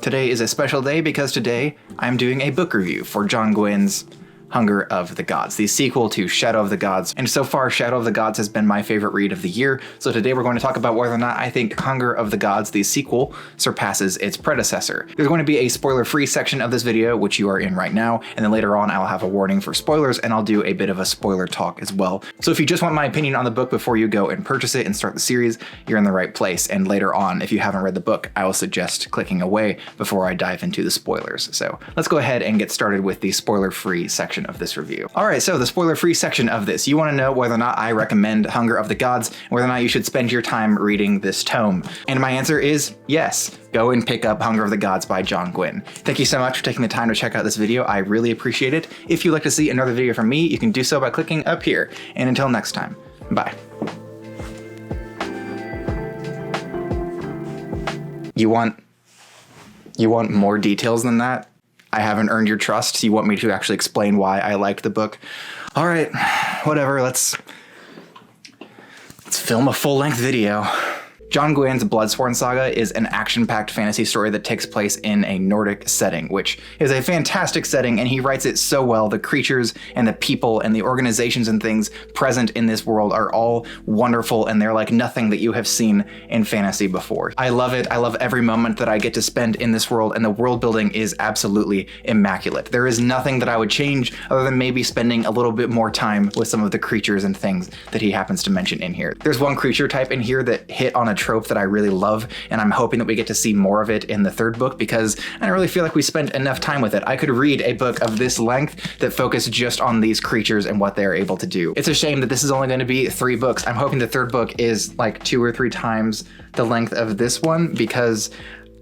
Today is a special day because today I'm doing a book review for John Gwynne's Hunger of the Gods, the sequel to Shadow of the Gods. And so far, Shadow of the Gods has been my favorite read of the year. So today we're going to talk about whether or not I think Hunger of the Gods, the sequel, surpasses its predecessor. There's going to be a spoiler-free section of this video, which you are in right now. And then later on, I'll have a warning for spoilers and I'll do a bit of a spoiler talk as well. So if you just want my opinion on the book before you go and purchase it and start the series, you're in the right place. And later on, if you haven't read the book, I will suggest clicking away before I dive into the spoilers. So let's go ahead and get started with the spoiler-free section of this review. All right, so the spoiler-free section of this. You want to know whether or not I recommend Hunger of the Gods, and whether or not you should spend your time reading this tome. And my answer is yes. Go and pick up Hunger of the Gods by John Gwynne. Thank you so much for taking the time to check out this video. I really appreciate it. If you'd like to see another video from me, you can do so by clicking up here. And until next time, bye. You want more details than that? I haven't earned your trust. You want me to actually explain why I liked the book? All right, whatever. Let's film a full-length video. John Gwynne's Bloodsworn Saga is an action-packed fantasy story that takes place in a Nordic setting, which is a fantastic setting, and he writes it so well. The creatures and the people and the organizations and things present in this world are all wonderful, and they're like nothing that you have seen in fantasy before. I love it. I love every moment that I get to spend in this world, and the world building is absolutely immaculate. There is nothing that I would change other than maybe spending a little bit more time with some of the creatures and things that he happens to mention in here. There's one creature type in here that hit on a trope that I really love, and I'm hoping that we get to see more of it in the third book because I don't really feel like we spent enough time with it. I could read a book of this length that focused just on these creatures and what they're able to do. It's a shame that this is only going to be 3 books. I'm hoping the third book is like 2 or 3 times the length of this one because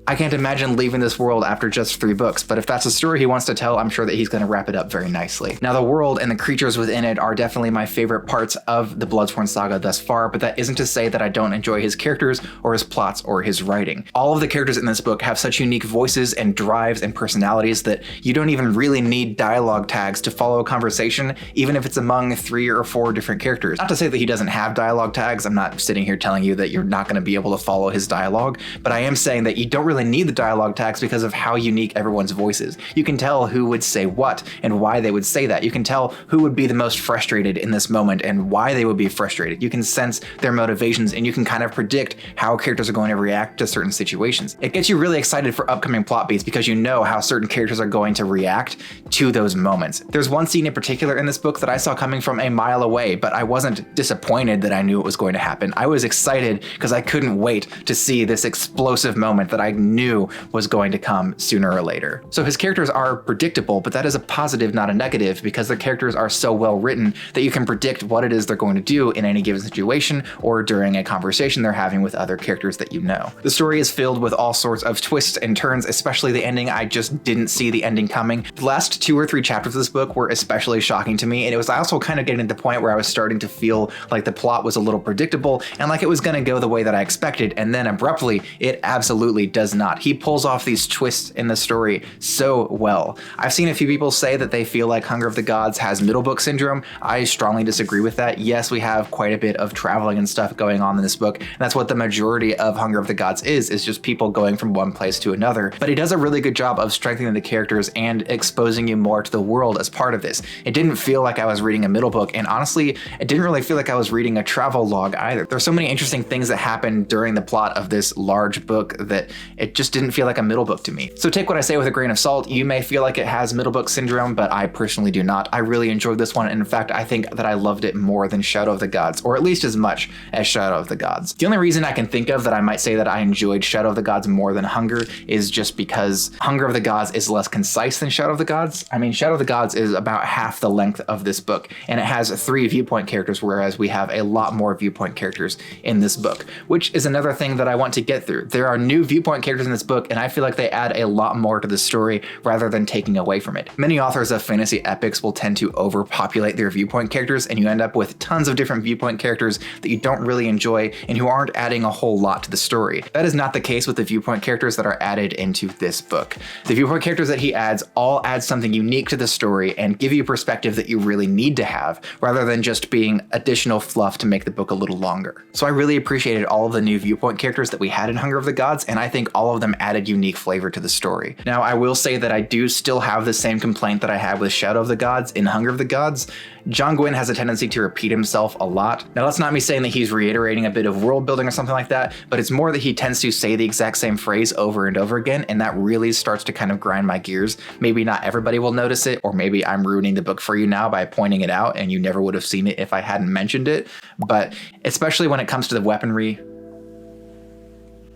I can't imagine leaving this world after just 3 books, but if that's a story he wants to tell, I'm sure that he's going to wrap it up very nicely. Now, the world and the creatures within it are definitely my favorite parts of the Bloodsworn Saga thus far, but that isn't to say that I don't enjoy his characters or his plots or his writing. All of the characters in this book have such unique voices and drives and personalities that you don't even really need dialogue tags to follow a conversation, even if it's among 3 or 4 different characters. Not to say that he doesn't have dialogue tags. I'm not sitting here telling you that you're not going to be able to follow his dialogue, but I am saying that you don't really need the dialogue tags because of how unique everyone's voice is. You can tell who would say what and why they would say that. You can tell who would be the most frustrated in this moment and why they would be frustrated. You can sense their motivations and you can kind of predict how characters are going to react to certain situations. It gets you really excited for upcoming plot beats because you know how certain characters are going to react to those moments. There's one scene in particular in this book that I saw coming from a mile away, but I wasn't disappointed that I knew it was going to happen. I was excited because I couldn't wait to see this explosive moment that I knew was going to come sooner or later. So his characters are predictable, but that is a positive, not a negative, because the characters are so well written that you can predict what it is they're going to do in any given situation or during a conversation they're having with other characters that you know. The story is filled with all sorts of twists and turns, especially the ending. I just didn't see the ending coming. The last 2 or 3 chapters of this book were especially shocking to me, and it was also kind of getting to the point where I was starting to feel like the plot was a little predictable and like it was going to go the way that I expected, and then abruptly it absolutely does not. He pulls off these twists in the story so well. I've seen a few people say that they feel like Hunger of the Gods has middle book syndrome. I strongly disagree with that. Yes, we have quite a bit of traveling and stuff going on in this book, and that's what the majority of Hunger of the Gods is just people going from one place to another. But he does a really good job of strengthening the characters and exposing you more to the world as part of this. It didn't feel like I was reading a middle book, and honestly, it didn't really feel like I was reading a travel log either. There's so many interesting things that happen during the plot of this large book that it just didn't feel like a middle book to me. So take what I say with a grain of salt. You may feel like it has middle book syndrome, but I personally do not. I really enjoyed this one, and in fact, I think that I loved it more than Shadow of the Gods, or at least as much as Shadow of the Gods. The only reason I can think of that I might say that I enjoyed Shadow of the Gods more than Hunger is just because Hunger of the Gods is less concise than Shadow of the Gods. I mean, Shadow of the Gods is about half the length of this book, and it has 3 viewpoint characters, whereas we have a lot more viewpoint characters in this book, which is another thing that I want to get through. There are new viewpoint characters in this book, and I feel like they add a lot more to the story rather than taking away from it. Many authors of fantasy epics will tend to overpopulate their viewpoint characters, and you end up with tons of different viewpoint characters that you don't really enjoy and who aren't adding a whole lot to the story. That is not the case with the viewpoint characters that are added into this book. The viewpoint characters that he adds all add something unique to the story and give you a perspective that you really need to have, rather than just being additional fluff to make the book a little longer. So I really appreciated all of the new viewpoint characters that we had in Hunger of the Gods, and I think all all of them added unique flavor to the story. Now, I will say that I do still have the same complaint that I had with Shadow of the Gods in Hunger of the Gods. John Gwynne has a tendency to repeat himself a lot. Now, that's not me saying that he's reiterating a bit of world building or something like that, but it's more that he tends to say the exact same phrase over and over again, and that really starts to kind of grind my gears. Maybe not everybody will notice it, or maybe I'm ruining the book for you now by pointing it out, and you never would have seen it if I hadn't mentioned it. But especially when it comes to the weaponry.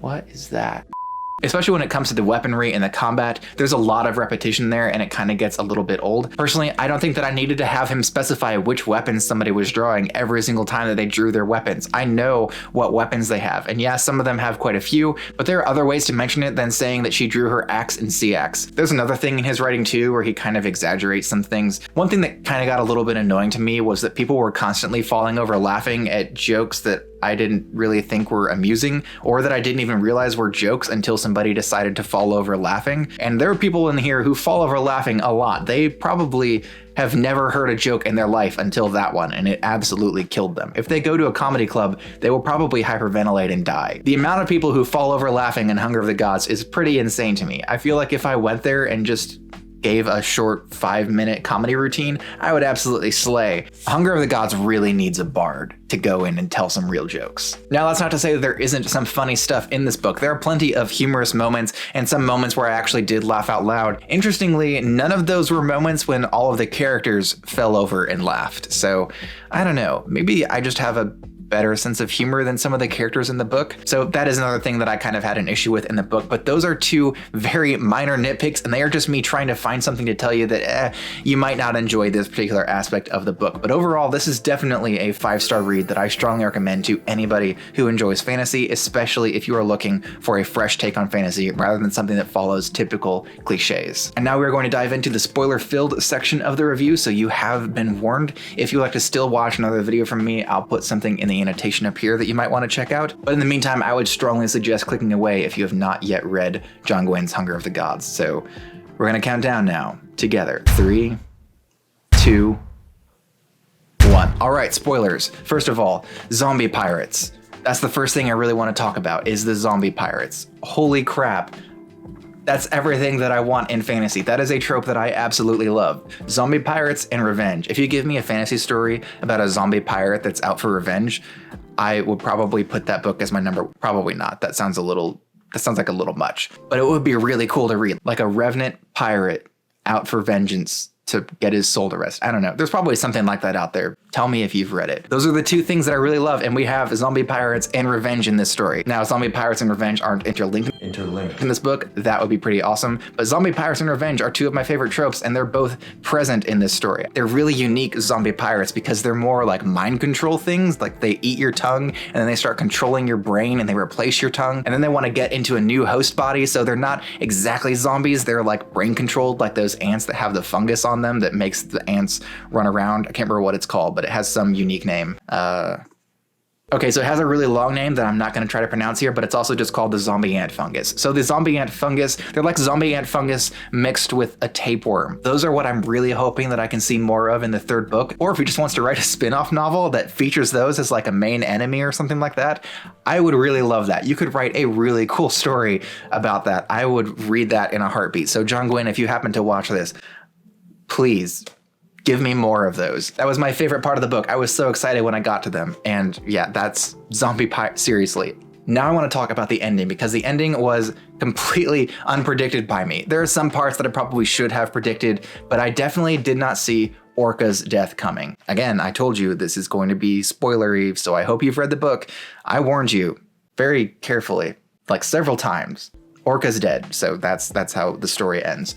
What is that? Especially when it comes to the weaponry and the combat, there's a lot of repetition there and it kind of gets a little bit old. Personally, I don't think that I needed to have him specify which weapons somebody was drawing every single time that they drew their weapons. I know what weapons they have, and yeah, some of them have quite a few, but there are other ways to mention it than saying that she drew her axe and sea axe. There's another thing in his writing too where he kind of exaggerates some things. One thing that kind of got a little bit annoying to me was that people were constantly falling over laughing at jokes that I didn't really think were amusing, or that I didn't even realize were jokes until somebody decided to fall over laughing. And there are people in here who fall over laughing a lot. They probably have never heard a joke in their life until that one, and it absolutely killed them. If they go to a comedy club, they will probably hyperventilate and die. The amount of people who fall over laughing in Hunger of the Gods is pretty insane to me. I feel like if I went there and just gave a short 5-minute comedy routine, I would absolutely slay. Hunger of the Gods really needs a bard to go in and tell some real jokes. Now, that's not to say that there isn't some funny stuff in this book. There are plenty of humorous moments and some moments where I actually did laugh out loud. Interestingly, none of those were moments when all of the characters fell over and laughed. So I don't know, maybe I just have a better sense of humor than some of the characters in the book. So that is another thing that I kind of had an issue with in the book, but those are two very minor nitpicks, and they are just me trying to find something to tell you that you might not enjoy this particular aspect of the book. But overall, this is definitely a 5-star read that I strongly recommend to anybody who enjoys fantasy, especially if you are looking for a fresh take on fantasy rather than something that follows typical cliches. And now we're going to dive into the spoiler-filled section of the review, so you have been warned. If you would like to still watch another video from me, I'll put something in the annotation up here that you might want to check out. But in the meantime, I would strongly suggest clicking away if you have not yet read John Gwynne's Hunger of the Gods. So we're going to count down now together. 3, 2, 1. All right, spoilers. First of all, zombie pirates. That's the first thing I really want to talk about, is the zombie pirates. Holy crap. That's everything that I want in fantasy. That is a trope that I absolutely love. Zombie pirates and revenge. If you give me a fantasy story about a zombie pirate that's out for revenge, I would probably put that book as my number. Probably not. That sounds like a little much. But it would be really cool to read. Like a revenant pirate out for vengeance to get his soul to rest. I don't know. There's probably something like that out there. Tell me if you've read it. Those are the two things that I really love, and we have zombie pirates and revenge in this story. Now, zombie pirates and revenge aren't interlinked in this book. That would be pretty awesome. But zombie pirates and revenge are two of my favorite tropes, and they're both present in this story. They're really unique zombie pirates because they're more like mind control things. Like they eat your tongue, and then they start controlling your brain, and they replace your tongue, and then they want to get into a new host body. So they're not exactly zombies. They're like brain controlled, like those ants that have the fungus on them that makes the ants run around. I can't remember what it's called, but it has some unique name. Okay, so it has a really long name that I'm not going to try to pronounce here, but it's also just called the zombie ant fungus. So the zombie ant fungus, they're like zombie ant fungus mixed with a tapeworm. Those are what I'm really hoping that I can see more of in the third book. Or if he just wants to write a spin-off novel that features those as like a main enemy or something like that, I would really love that. You could write a really cool story about that. I would read that in a heartbeat. So John Gwynne, if you happen to watch this, please give me more of those. That was my favorite part of the book. I was so excited when I got to them. And yeah, that's seriously. Now I want to talk about the ending, because the ending was completely unpredicted by me. There are some parts that I probably should have predicted, but I definitely did not see Orca's death coming. Again, I told you this is going to be spoilery, so I hope you've read the book. I warned you very carefully, like several times. Orca's dead, so that's how the story ends.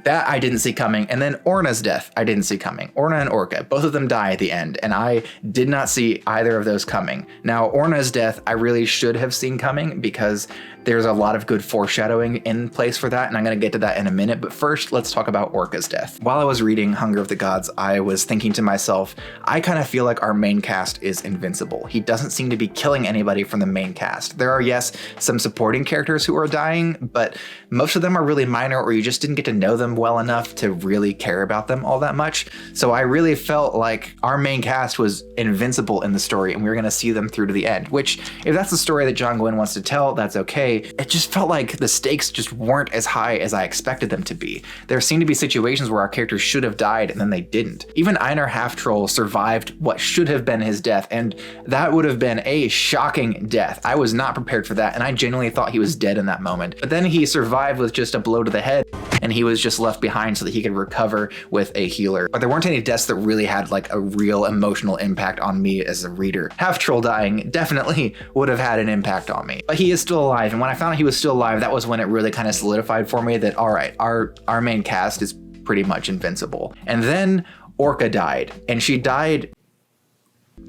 That I didn't see coming. And then Orna's death, I didn't see coming. Orna and Orca, both of them die at the end, and I did not see either of those coming. Now, Orna's death, I really should have seen coming, because there's a lot of good foreshadowing in place for that, and I'm going to get to that in a minute. But first, let's talk about Orca's death. While I was reading Hunger of the Gods, I was thinking to myself, I kind of feel like our main cast is invincible. He doesn't seem to be killing anybody from the main cast. There are, yes, some supporting characters who are dying, but most of them are really minor, or you just didn't get to know them well enough to really care about them all that much. So I really felt like our main cast was invincible in the story, and we were going to see them through to the end, which, if that's the story that John Gwynne wants to tell, that's okay. it just felt like the stakes just weren't as high as I expected them to be. There seemed to be situations where our characters should have died and then they didn't. Even Einar Half-Troll survived what should have been his death, and that would have been a shocking death. I was not prepared for that, and I genuinely thought he was dead in that moment. But then he survived with just a blow to the head, and he was just left behind so that he could recover with a healer. But there weren't any deaths that really had like a real emotional impact on me as a reader. Half-Troll dying definitely would have had an impact on me. But he is still alive, and when I found out he was still alive, that was when it really kind of solidified for me that, all right, our main cast is pretty much invincible. And then Orca died, and she died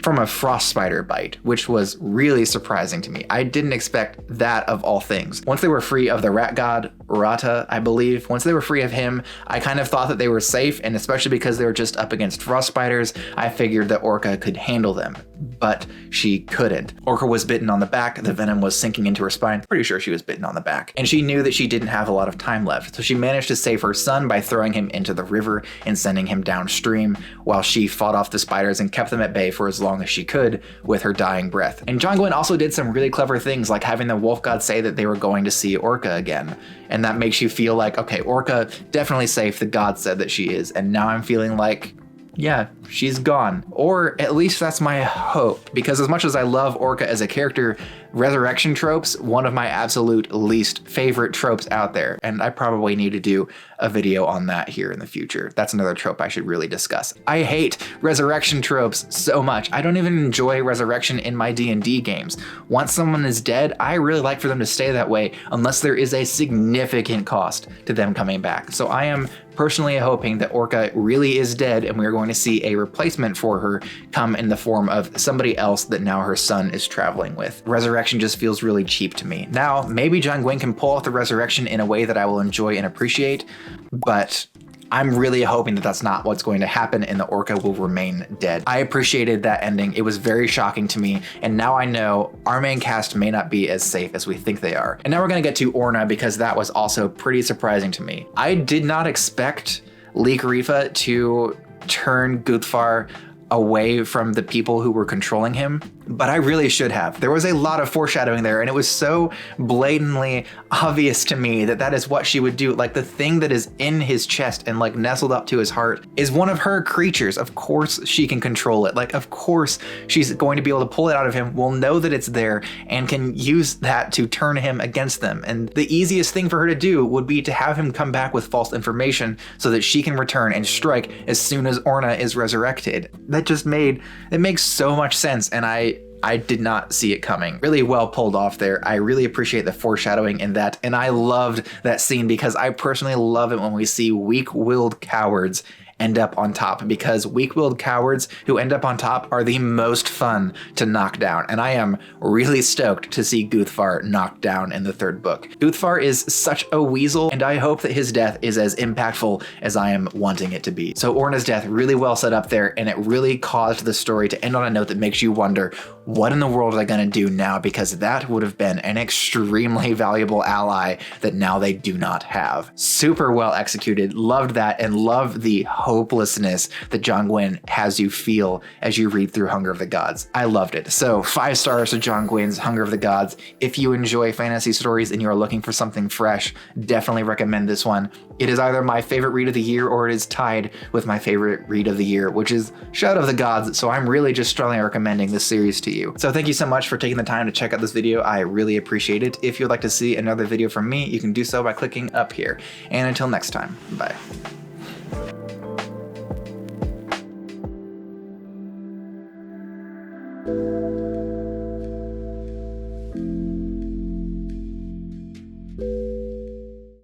from a frost spider bite, which was really surprising to me. I didn't expect that of all things. Once they were free of the rat god, Rata, I believe, once they were free of him, I kind of thought that they were safe, and especially because they were just up against frost spiders, I figured that Orca could handle them, but she couldn't. Orca was bitten on the back, the venom was sinking into her spine, pretty sure she was bitten on the back, and she knew that she didn't have a lot of time left, so she managed to save her son by throwing him into the river and sending him downstream, while she fought off the spiders and kept them at bay for as long as she could with her dying breath. And John Gwynne also did some really clever things, like having the wolf god say that they were going to see Orca again, and that makes you feel like, okay, Orca definitely safe, the god said that she is, and now I'm feeling like, yeah, she's gone. Or at least that's my hope, because as much as I love Orca as a character, resurrection tropes, one of my absolute least favorite tropes out there, and I probably need to do a video on that here in the future. That's another trope I should really discuss. I hate resurrection tropes so much. I don't even enjoy resurrection in my D&D games. Once someone is dead, I really like for them to stay that way unless there is a significant cost to them coming back. So I am personally hoping that Orca really is dead and we're going to see a replacement for her come in the form of somebody else that now her son is traveling with. Resurrection just feels really cheap to me. Now, maybe John Gwynne can pull off the resurrection in a way that I will enjoy and appreciate, but I'm really hoping that that's not what's going to happen and the Orca will remain dead. I appreciated that ending. It was very shocking to me, and now I know our main cast may not be as safe as we think they are. And now we're gonna get to Orna, because that was also pretty surprising to me. I did not expect Leek Rifa to turn Guthvar away from the people who were controlling him, but I really should have. There was a lot of foreshadowing there, and it was so blatantly obvious to me that that is what she would do. Like, the thing that is in his chest and like nestled up to his heart is one of her creatures. Of course she can control it. Like, of course she's going to be able to pull it out of him, will know that it's there, and can use that to turn him against them. And the easiest thing for her to do would be to have him come back with false information so that she can return and strike as soon as Orna is resurrected. It makes so much sense, and I did not see it coming. Really well pulled off there. I really appreciate the foreshadowing in that, and I loved that scene because I personally love it when we see weak-willed cowards end up on top, because weak-willed cowards who end up on top are the most fun to knock down, and I am really stoked to see Guthvar knocked down in the third book. Guthvar is such a weasel, and I hope that his death is as impactful as I am wanting it to be. So Orna's death really well set up there, and it really caused the story to end on a note that makes you wonder, what in the world are they gonna do now? Because that would have been an extremely valuable ally that now they do not have. Super well executed, loved that, and love the hopelessness that John Gwynne has you feel as you read through Hunger of the Gods. I loved it. So 5 stars to John Gwynne's Hunger of the Gods. If you enjoy fantasy stories and you are looking for something fresh, definitely recommend this one. It is either my favorite read of the year or it is tied with my favorite read of the year, which is Shadow of the Gods. So I'm really just strongly recommending this series to you. So thank you so much for taking the time to check out this video. I really appreciate it. If you'd like to see another video from me, you can do so by clicking up here. And until next time, bye.